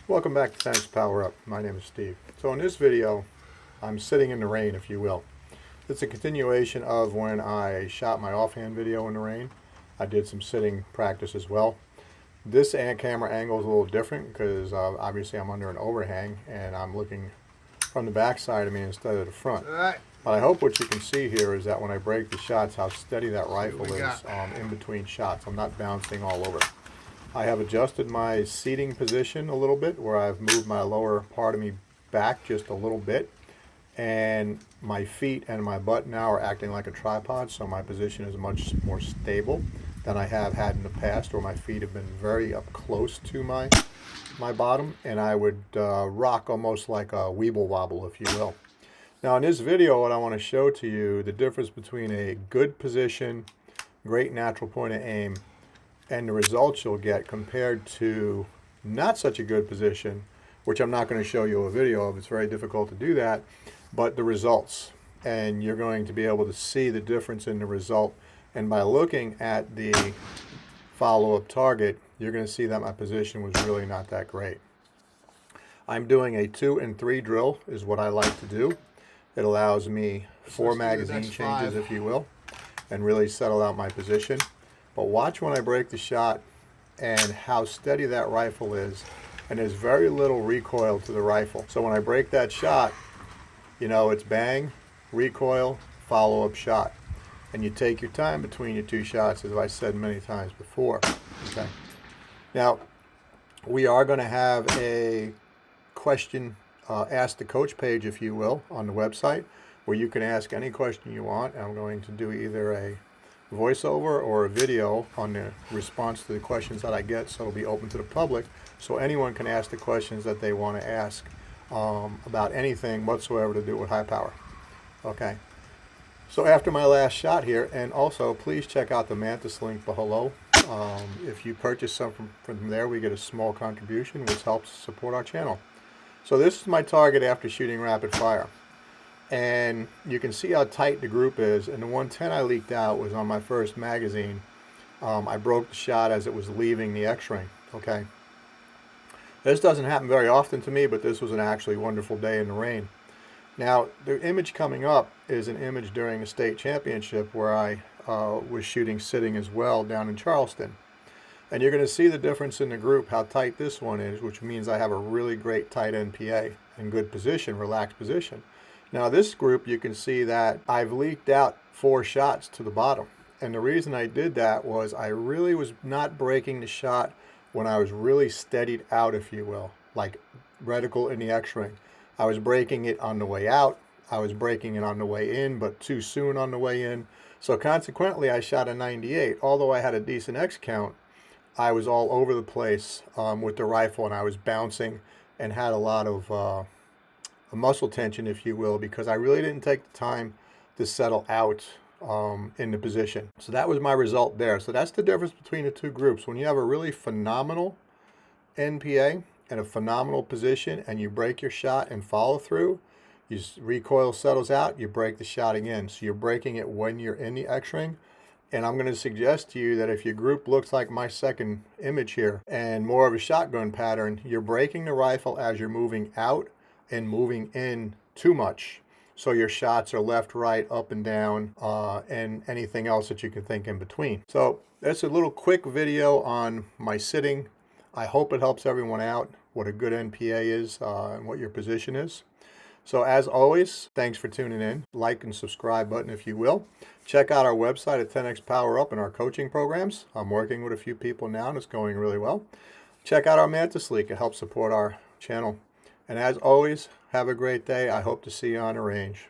Welcome back to Thanks Power Up. My name is Steve. So in this video, I'm sitting in the rain, if you will. It's a continuation of when I shot my offhand video in the rain. I did some sitting practice as well. This camera angle is a little different because obviously I'm under an overhang and I'm looking from the back side of me instead of the front. All right. But I hope what you can see here is that when I break the shots, how steady that rifle is in between shots. I'm not bouncing all over. I have adjusted my seating position a little bit where I've moved my lower part of me back just a little bit, and my feet and my butt now are acting like a tripod, so my position is much more stable than I have had in the past, where my feet have been very up close to my bottom, and I would rock almost like a weeble wobble, if you will. Now in this video, what I want to show to you the difference between a good position, great natural point of aim, and the results you'll get compared to not such a good position, which I'm not going to show you a video of. It's very difficult to do that, but the results. And you're going to be able to see the difference in the result. And by looking at the follow-up target, you're going to see that my position was really not that great. I'm doing a 2 and 3 drill is what I like to do. It allows me 4 magazine changes, if you will, and really settle out my position. But watch when I break the shot and how steady that rifle is. And there's very little recoil to the rifle. So when I break that shot, you know, it's bang, recoil, follow-up shot. And you take your time between your two shots, as I said many times before. Okay. Now, we are going to have a question, ask the coach page, if you will, on the website, where you can ask any question you want. I'm going to do either a voiceover or a video on the response to the questions that I get, so it'll be open to the public, so anyone can ask the questions that they want to ask about anything whatsoever to do with high power. Okay. So after my last shot here, and also please check out the Mantis link below. If you purchase something from there, we get a small contribution, which helps support our channel. So this is my target after shooting rapid fire. And you can see how tight the group is, and the 110 I leaked out was on my first magazine. I broke the shot as it was leaving the X-ring. Okay, this doesn't happen very often to me, but this was an actually wonderful day in the rain. Now the image coming up is an image during a state championship where I was shooting sitting as well down in Charleston. And you're going to see the difference in the group, how tight this one is, which means I have a really great tight NPA and good position, relaxed position. Now this group, you can see that I've leaked out 4 shots to the bottom. And the reason I did that was I really was not breaking the shot when I was really steadied out, if you will, like reticle in the X-ring. I was breaking it on the way out. I was breaking it on the way in, but too soon on the way in. So consequently, I shot a 98. Although I had a decent X count, I was all over the place with the rifle, and I was bouncing and had a lot of muscle tension, if you will, because I really didn't take the time to settle out in the position. So that was my result there. So that's the difference between the two groups. When you have a really phenomenal NPA and a phenomenal position and you break your shot and follow through, your recoil settles out, you break the shot again. So you're breaking it when you're in the X-ring. And I'm going to suggest to you that if your group looks like my second image here and more of a shotgun pattern, you're breaking the rifle as you're moving out and moving in too much. So your shots are left, right, up and down, and anything else that you can think in between. So that's a little quick video on my sitting. I hope it helps everyone out what a good NPA is and what your position is. So as always, thanks for tuning in. Like and subscribe button if you will. Check out our website at 10x Power Up and our coaching programs. I'm working with a few people now and it's going really well. Check out our Mantis League. It helps support our channel. And as always, have a great day. I hope to see you on the range.